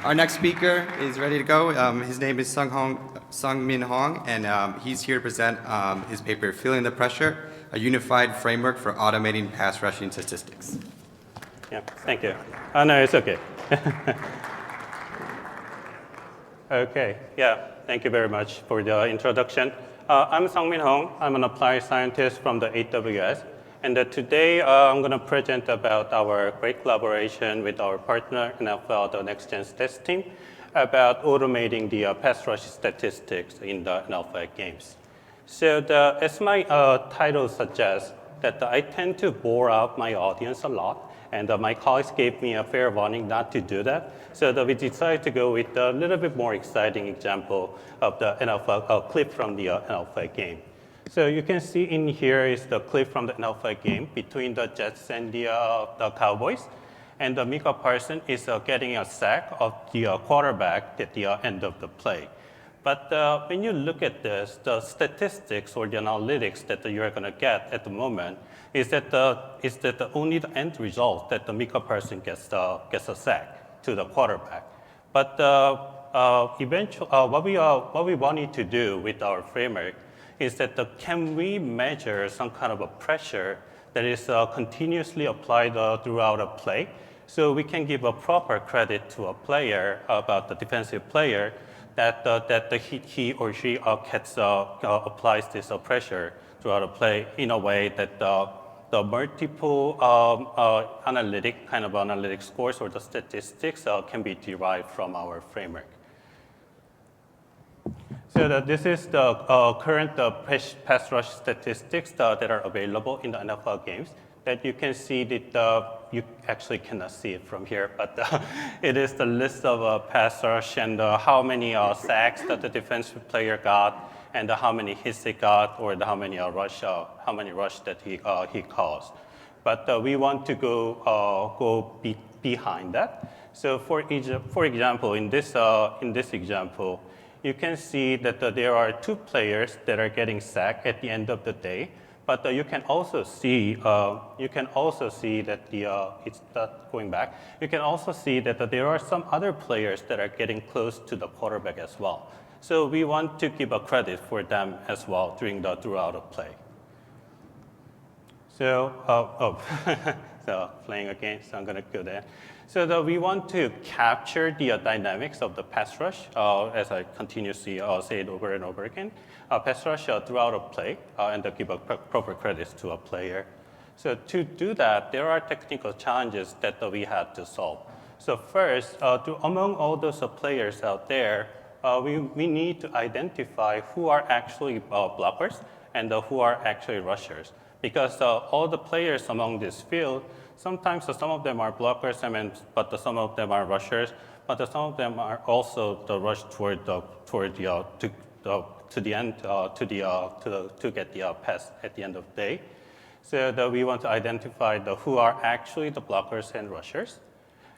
Our next speaker is ready to go. His name is Sung-Min Hong, and he's here to present his paper, Feeling the Pressure, a Unified Framework for Automating Pass Rushing Statistics. Yeah, thank you. No, it's okay. Okay, yeah, thank you very much for the introduction. I'm Sung-Min Hong. I'm an applied scientist from the AWS. And today I'm going to present about our great collaboration with our partner in the Next-Gen Stats team about automating the pass rush statistics in the alpha games. So as my title suggests, that I tend to bore out my audience a lot, and my colleagues gave me a fair warning not to do that. So that we decided to go with a little bit more exciting example of the alpha clip from the alpha game. So you can see in here is the clip from the alpha game between the Jets and the Cowboys. And Micah Parsons is getting a sack of the quarterback at the end of the play. But when you look at this, the statistics or the analytics that you're going to get at the moment is that only the end result that the Micah Parsons gets a sack to the quarterback. But eventually, what we wanted to do with our framework is that can we measure some kind of a pressure that is continuously applied throughout a play, so we can give a proper credit to a player, about the defensive player, that he or she applies this pressure throughout a play in a way that the multiple analytic scores or the statistics can be derived from our framework. So this is the current pass rush statistics that are available in the NFL games. That you can see that you actually cannot see it from here, but it is the list of pass rush and how many sacks that the defensive player got, and how many hits he got, or how many rush that he caused. But we want to go behind that. So for example, in this example, you can see that there are two players that are getting sacked at the end of the day, but you can also see that it's not going back. You can also see that there are some other players that are getting close to the quarterback as well. So we want to give a credit for them as well throughout a play. So so playing again, so I'm going to go there. So we want to capture the dynamics of the pass rush, as I continuously say it over and over again, pass rush throughout a play, and give a proper credits to a player. So to do that, there are technical challenges that we had to solve. So first, among all those players out there, we need to identify who are actually blockers and who are actually rushers. Because all the players among this field, sometimes some of them are blockers, but some of them are rushers, but some of them are also the rush to the end to get the pass at the end of the day. So we want to identify who are actually the blockers and rushers,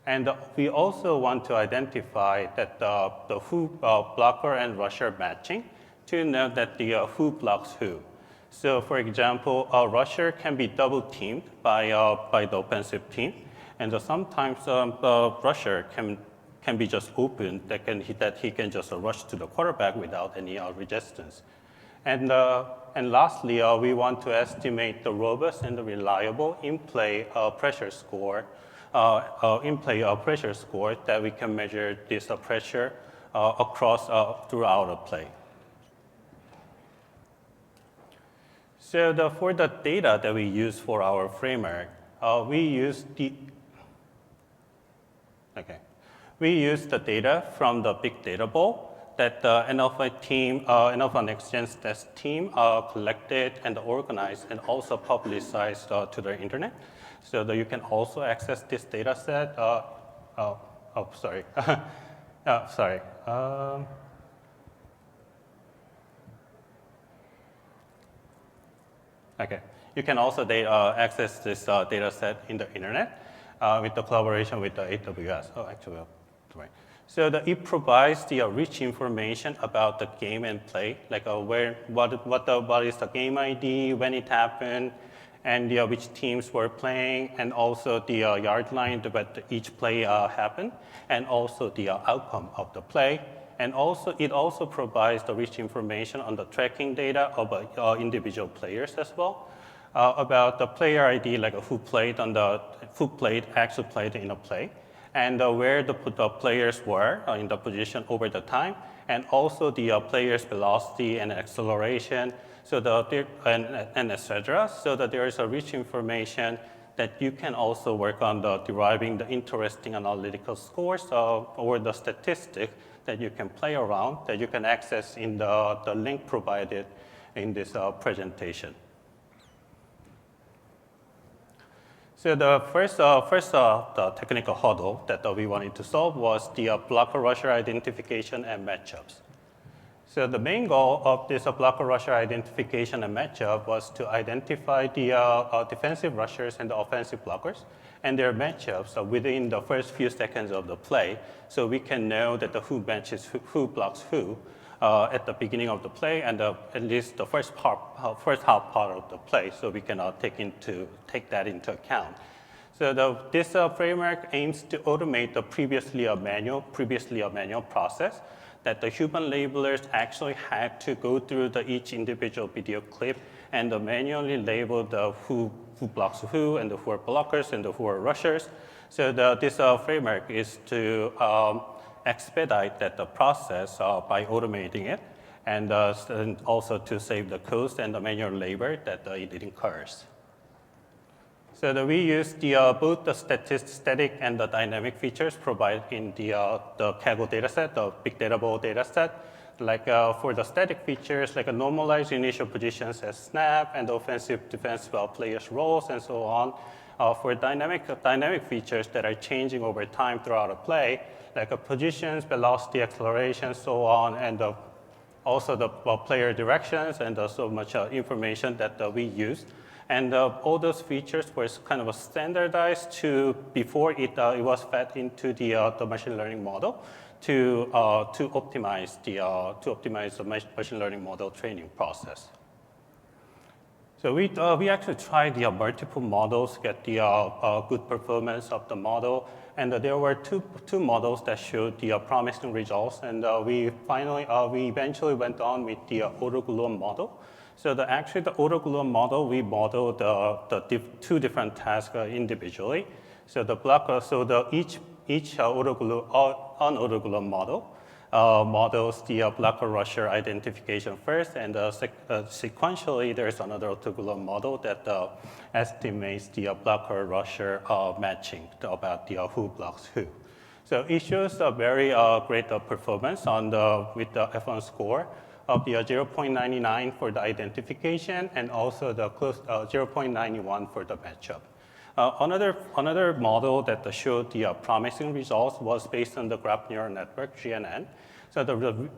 and we also want to identify that the who blocker and rusher matching to know that who blocks who. So for example, a rusher can be double teamed by the offensive team, and sometimes the rusher can be just open, that he can just rush to the quarterback without any resistance. And lastly, we want to estimate the robust and the reliable in-play pressure score, that we can measure this pressure across throughout a play. So for the data that we use for our framework, we use the data from the Big Data Bowl that the NLFA Next-Gen Stats team collected and organized and also publicized to the internet. So that you can also access this data set. Sorry. Okay, you can also access this data set in the internet with the collaboration with the AWS. Oh, actually, right. So it provides the rich information about the game and play, like what is the game ID, when it happened, and which teams were playing, and also the yard line that each play happened, and also the outcome of the play. And also, it also provides the rich information on the tracking data of individual players as well, about the player ID, like who actually played in a play, and where the players were in the position over the time, and also the player's velocity and acceleration, so and etc. So that there is a rich information that you can also work on deriving the interesting analytical scores or the statistics that you can play around, that you can access in the link provided in this presentation. So the first the technical hurdle that we wanted to solve was the blocker-rusher identification and matchups. So the main goal of this blocker-rusher identification and matchup was to identify the defensive rushers and the offensive blockers and their matchups within the first few seconds of the play, so we can know that who matches who blocks who at the beginning of the play and at least the first half part of the play, so we can take that into account. So this framework aims to automate the previously a manual process that the human labelers actually had to go through each individual video clip and manually label who blocks who and who are blockers and who are rushers. So this framework is to expedite the process by automating it, and also to save the cost and the manual labor that it incurs. So we use both the static and the dynamic features provided in the Kaggle dataset, the big data bowl dataset. Like for the static features, like a normalized initial positions as snap and offensive defensive players' roles and so on. For dynamic features that are changing over time throughout a play, like positions, velocity, acceleration, so on, and also the player directions and so much information that we use. And all those features were kind of standardized before it was fed into the machine learning model to optimize the machine learning model training process. So we actually tried multiple models to get the good performance of the model, and there were two models that showed the promising results, and we eventually went on with the AutoGluon model. So actually the AutoGluon model, we modeled the two different tasks individually. So each AutoGluon model models the blocker-rusher identification first, and sequentially there's another AutoGluon model that estimates the blocker-rusher matching about who blocks who. So it shows a very great performance with the F1 score of the 0.99 for the identification, and also the 0.91 for the matchup. Another model that showed the promising results was based on the graph neural network, GNN. So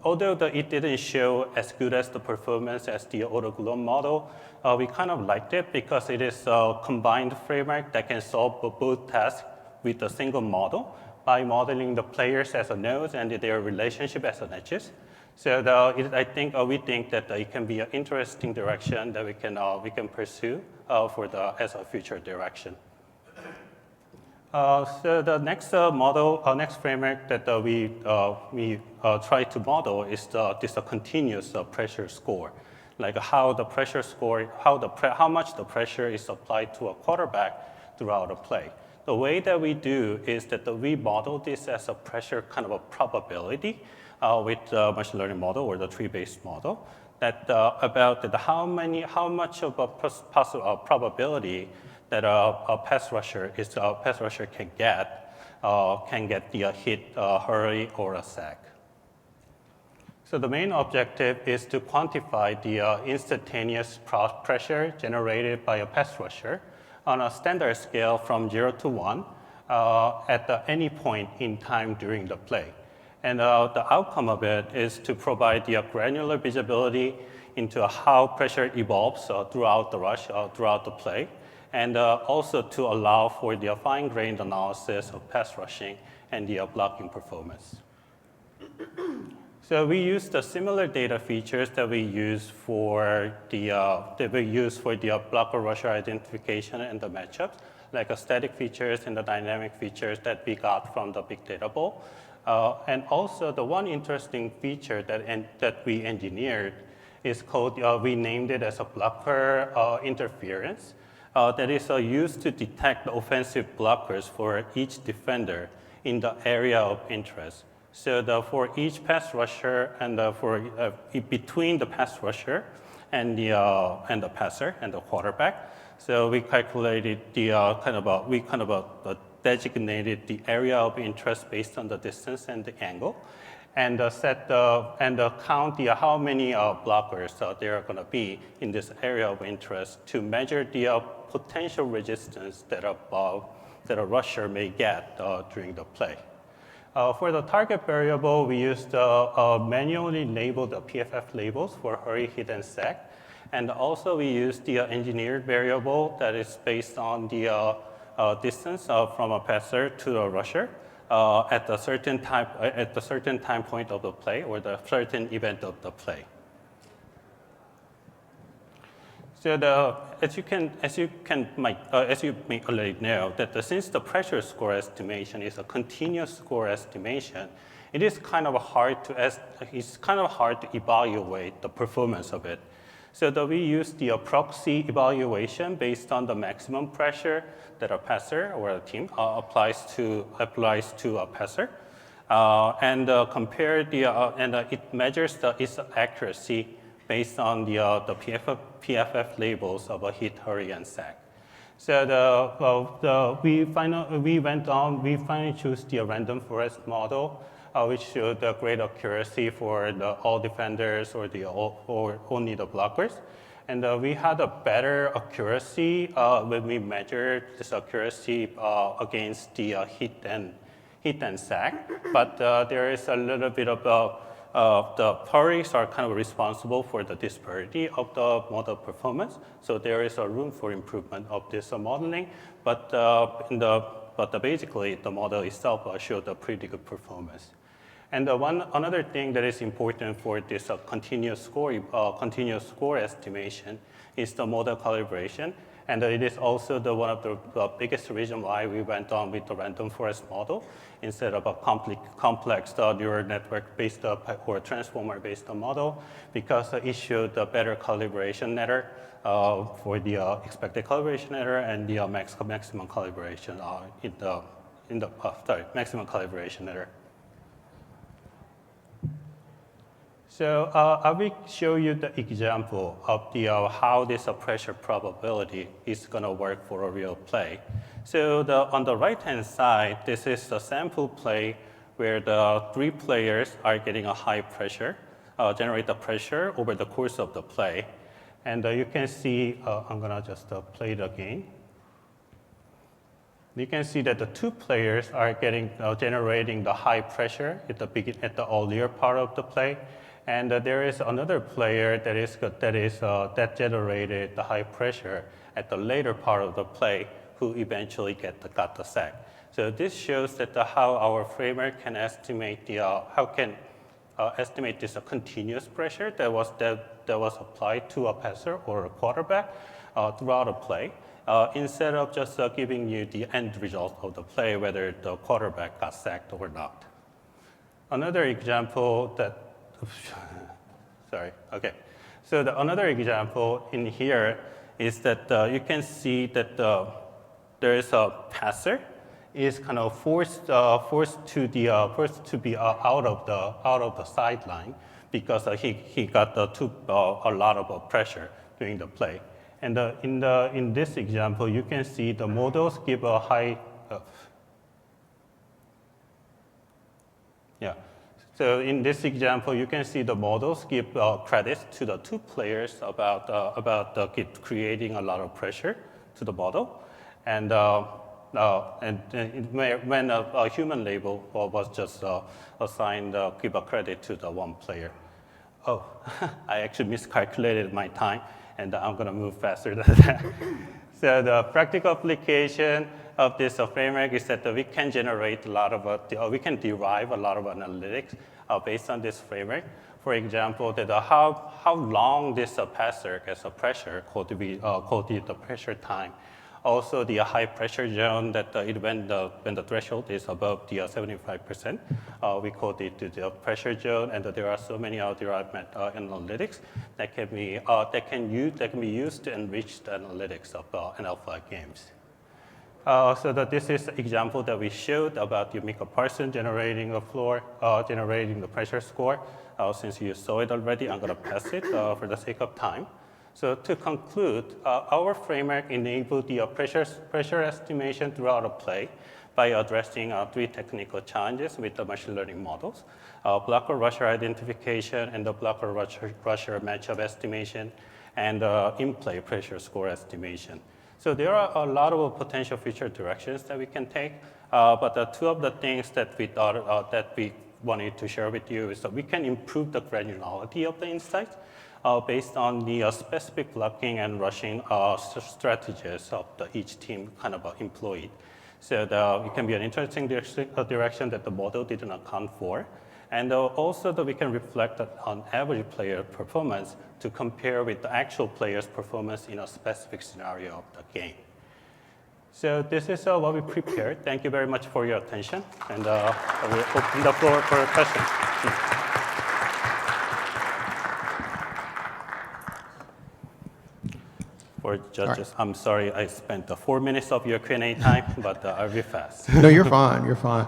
although it didn't show as good as the performance as the AutoGluon model, we kind of liked it because it is a combined framework that can solve both tasks with a single model by modeling the players as a nodes and their relationship as an edges. So we think that it can be an interesting direction that we can pursue as a future direction. So the next next framework that we try to model is this continuous pressure score, like how the pressure score, how much the pressure is applied to a quarterback throughout a play. The way that we do is that we model this as a pressure kind of a probability with the machine learning model or the tree-based model, about how much of a possible probability that a pass rusher can get the hit, hurry, or a sack. So the main objective is to quantify the instantaneous pressure generated by a pass rusher on a standard scale from 0 to 1 at any point in time during the play. And the outcome of it is to provide the granular visibility into how pressure evolves throughout the rush, throughout the play, and also to allow for the fine-grained analysis of pass rushing and the blocking performance. So we use the similar data features that we use for the blocker rusher identification and the matchups, like the static features and the dynamic features that we got from the big data bowl. And also the one interesting feature that we engineered is called, we named it as a blocker interference that is used to detect the offensive blockers for each defender in the area of interest. So for each pass rusher and between the pass rusher and the passer and the quarterback, so we calculated designated the area of interest based on the distance and the angle, and count how many blockers there are going to be in this area of interest to measure the potential resistance that a rusher may get during the play. For the target variable, we used manually labeled PFF labels for hurry, hit, and sack. And also we used the engineered variable that is based on the distance from a passer to a rusher at a certain time point of the play or the certain event of the play. So as you may already know, that since the pressure score estimation is a continuous score estimation, it is kind of hard to evaluate the performance of it. So we use the proxy evaluation based on the maximum pressure that a passer or a team applies to a passer, and it measures its accuracy based on the PFF labels of a hit, hurry, and sack. So we finally chose the random forest model, which showed the great accuracy for all defenders or only the blockers. And we had a better accuracy when we measured this accuracy against the hit and sack. But there is a little bit of the hurries are kind of responsible for the disparity of the model performance. So there is a room for improvement of this modeling. But basically, the model itself showed a pretty good performance. And another thing that is important for this continuous score estimation is the model calibration. And it is also one of the biggest reason why we went on with the random forest model instead of a complex neural network-based or transformer-based model, because it showed a better calibration error for the expected calibration error and the maximum calibration maximum calibration error. So I will show you the example of how this pressure probability is going to work for a real play. So on the right-hand side, this is a sample play where the 3 players are getting a high pressure, generate the pressure over the course of the play. And you can see, I'm going to just play it again. You can see that the 2 players are generating the high pressure at the earlier part of the play. And there is another player that generated the high pressure at the later part of the play, who eventually got the sack. So this shows that how our framework can estimate estimate this continuous pressure that was applied to a passer or a quarterback throughout a play, instead of just giving you the end result of the play, whether the quarterback got sacked or not. Another example So another example in here is that you can see that there is a passer is kind of forced to be out of the sideline because he got a lot of pressure during the play. And in this example, you can see the models give a high. So in this example, you can see the models give credit to the 2 players about creating a lot of pressure to the model, and when a human label was just assigned, give a credit to the 1 player. Oh, I actually miscalculated my time, and I'm going to move faster than that. So the practical application of this framework is that we can generate a lot of, we can derive a lot of analytics based on this framework. For example, that how long this passer gets a pressure called the pressure time. Also, the high pressure zone that when the threshold is above the 75%, we call it the pressure zone, and there are so many derived analytics that can be used to enrich the analytics of NL5 games. So this is the example that we showed about the Mika Parson generating a floor, generating the pressure score. Since you saw it already, I'm going to pass it for the sake of time. So to conclude, our framework enabled the pressure estimation throughout a play by addressing 3 technical challenges with the machine learning models: blocker-rusher identification and the blocker-rusher matchup estimation, and in-play pressure score estimation. So there are a lot of potential future directions that we can take, but the 2 of the things that we thought that we wanted to share with you is that we can improve the granularity of the insights based on the specific blocking and rushing strategies of each team kind of employed. So it can be an interesting direction that the model didn't account for. And also that we can reflect on average player performance to compare with the actual player's performance in a specific scenario of the game. So this is what we prepared. Thank you very much for your attention. And I will open the floor for questions. For judges, I'm sorry I spent 4 minutes of your Q&A time, but I'll be fast. No, you're fine. You're fine.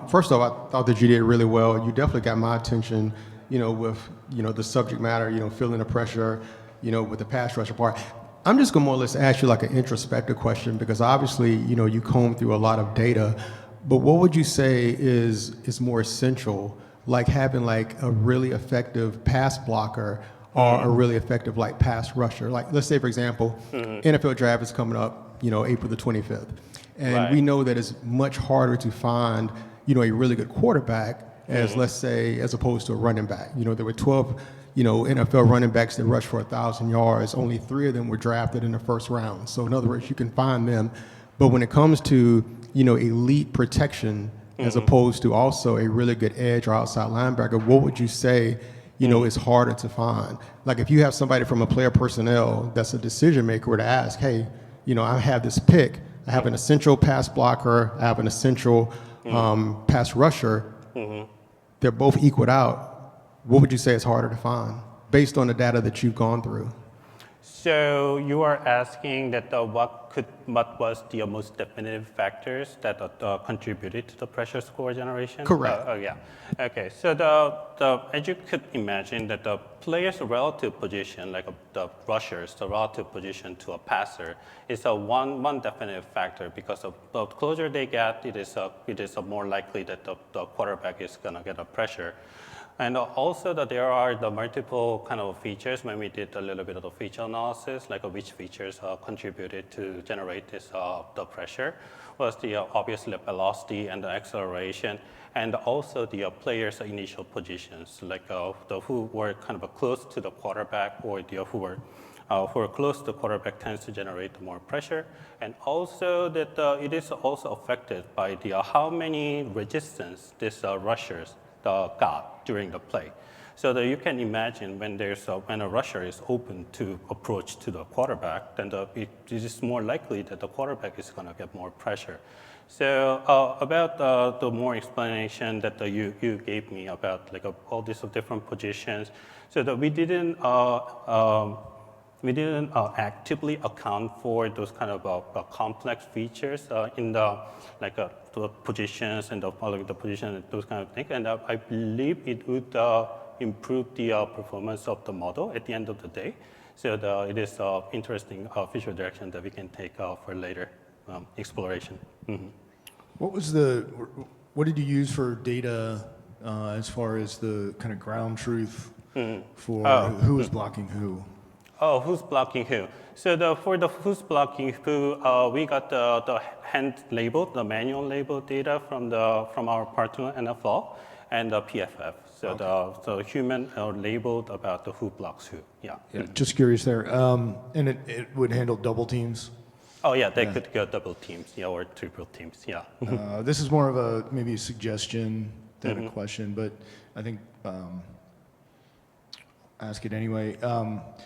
First off, I thought that you did really well. You definitely got my attention, with, the subject matter, feeling the pressure, with the pass rusher part. I'm just going to more or less ask you like an introspective question because obviously, you comb through a lot of data, but what would you say is more essential, like having like a really effective pass blocker or a really effective like pass rusher? Like let's say, for example, NFL draft is coming up, April the 25th. And Right. we know that it's much harder to find, a really good quarterback as let's say, as opposed to a running back. There were 12, NFL running backs that rushed for 1,000 yards. Only 3 of them were drafted in the first round. So in other words, you can find them. But when it comes to, elite protection, as opposed to also a really good edge or outside linebacker, what would you say is harder to find? Like if you have somebody from a player personnel that's a decision maker to ask, hey, I have this pick, I have an essential pass blocker, I have an essential pass rusher, they're both equaled out. What would you say is harder to find based on the data that you've gone through? So you are asking that what was the most definitive factors that contributed to the pressure score generation? Correct. Yeah. Okay. So as you could imagine, that the player's relative position, like the rusher's, the relative position to a passer, is one definitive factor because the closer they get, it is more likely that the quarterback is going to get a pressure. And also that there are the multiple kind of features when we did a little bit of the feature analysis, like which features contributed to generate this the pressure, was the obviously velocity and the acceleration, and also the players' initial positions, like the who were kind of close to the quarterback or the who were close to the quarterback tends to generate more pressure, and also that it is also affected by the how many resistance these rushers got during the play. So that you can imagine when when a rusher is open to approach to the quarterback, then it is more likely that the quarterback is going to get more pressure. So about the more explanation that you gave me about like all these different positions, so that we didn't actively account for those kind of complex features in the positions and the position and those kind of things. And I believe it would improve the performance of the model at the end of the day. So it is an interesting future direction that we can take for later exploration. What did you use for data as far as the kind of ground truth for who was blocking who? Oh, who's blocking who? So for the who's blocking who, we got the hand labeled, the manual labeled data from our partner NFL and the PFF. So okay. The human labeled about the who blocks who. Yeah. Just curious there. And it would handle double teams? Oh, yeah, they could go double teams, yeah, or triple teams, yeah. This is more of a maybe a suggestion than a question, but I think ask it anyway.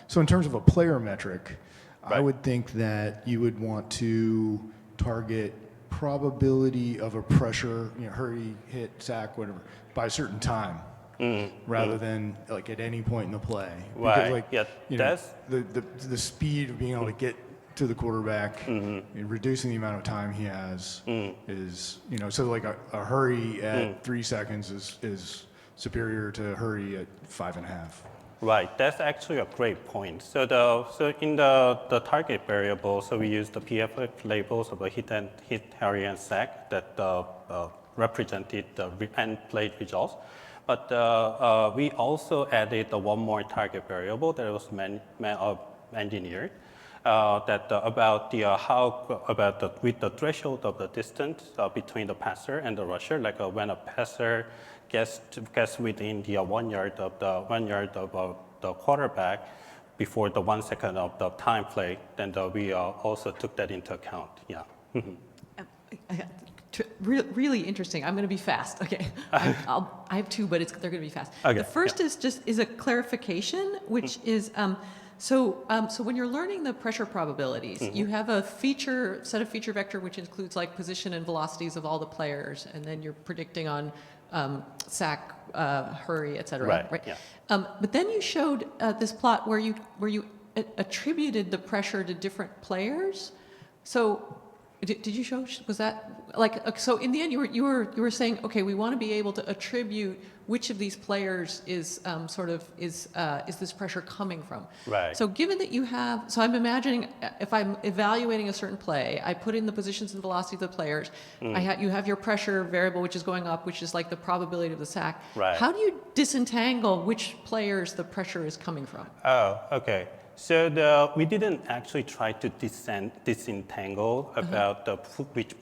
So in terms of a player metric, I would think that you would want to target probability of a pressure, hurry, hit, sack, whatever, by a certain time, rather than like at any point in the play. Right. Because like, Yeah, the speed of being able to get to the quarterback, and reducing the amount of time he has is, so like a hurry at 3 seconds is superior to a hurry at 5.5. Right, that's actually a great point. So in the target variable, so we use the PFF labels of the hit, hurry, and sack that represented the end play results. But we also added one more target variable that was engineered with the threshold of the distance between the passer and the rusher, like when a passer gets within the 1 yard of the quarterback before the 1 second of the time play, then we also took that into account. Yeah. Really interesting. I'm going to be fast. Okay, I have two, but they're going to be fast. Okay, The first is a clarification, which is so when you're learning the pressure probabilities, you have a set of feature vector which includes like position and velocities of all the players, and then you're predicting on sack, hurry, et cetera. Right. Yeah. But then you showed this plot where you attributed the pressure to different players. So did you show? Was that like so? In the end, you were saying, okay, we want to be able to attribute which of these players is this pressure coming from? Right. So given that you have, so I'm imagining if I'm evaluating a certain play, I put in the positions and velocity of the players. You have your pressure variable, which is going up, which is like the probability of the sack. Right. How do you disentangle which players the pressure is coming from? Oh, okay. So we didn't actually try to disentangle about which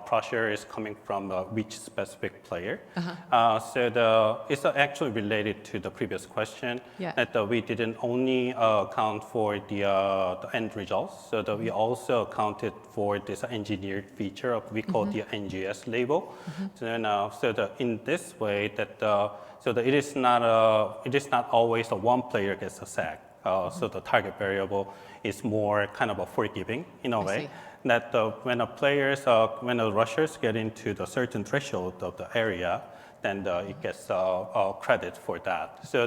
pressure is coming from which specific player. It's actually related to the previous question that we didn't only account for the end results, so that we also accounted for this engineered feature of we call the NGS label. In this way it is not always one player gets a sack. So the target variable is more kind of a forgiving in a way. That when the rushers get into the certain threshold of the area, then it gets credit for that. So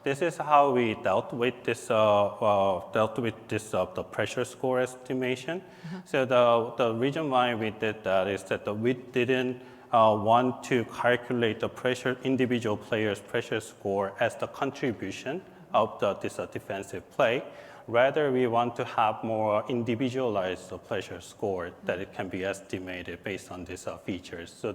this is how we dealt with this the pressure score estimation. So the reason why we did that is that we didn't want to calculate the individual player's pressure score as the contribution of this defensive play. Rather, we want to have more individualized pressure score that it can be estimated based on these features. So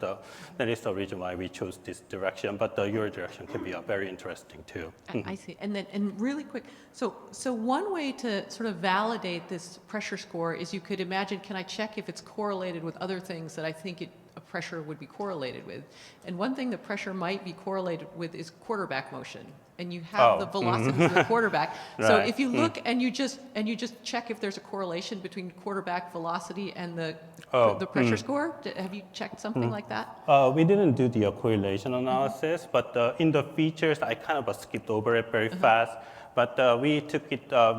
that is the reason why we chose this direction. But your direction can be very interesting too. I see. And really quick, so one way to sort of validate this pressure score is you could imagine, can I check if it's correlated with other things that I think a pressure would be correlated with? And one thing that pressure might be correlated with is quarterback motion. And you have the velocity of the quarterback. So if you look and you just check if there's a correlation between quarterback velocity and the pressure score, have you checked something like that? We didn't do the correlation analysis, but in the features, I kind of skipped over it very fast. But we took account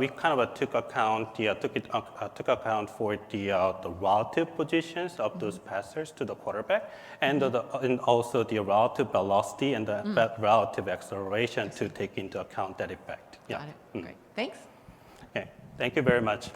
for the relative positions of those passers to the quarterback, and also the relative velocity and the relative acceleration to take into account that effect. Got it. Great. Thanks. Okay. Thank you very much.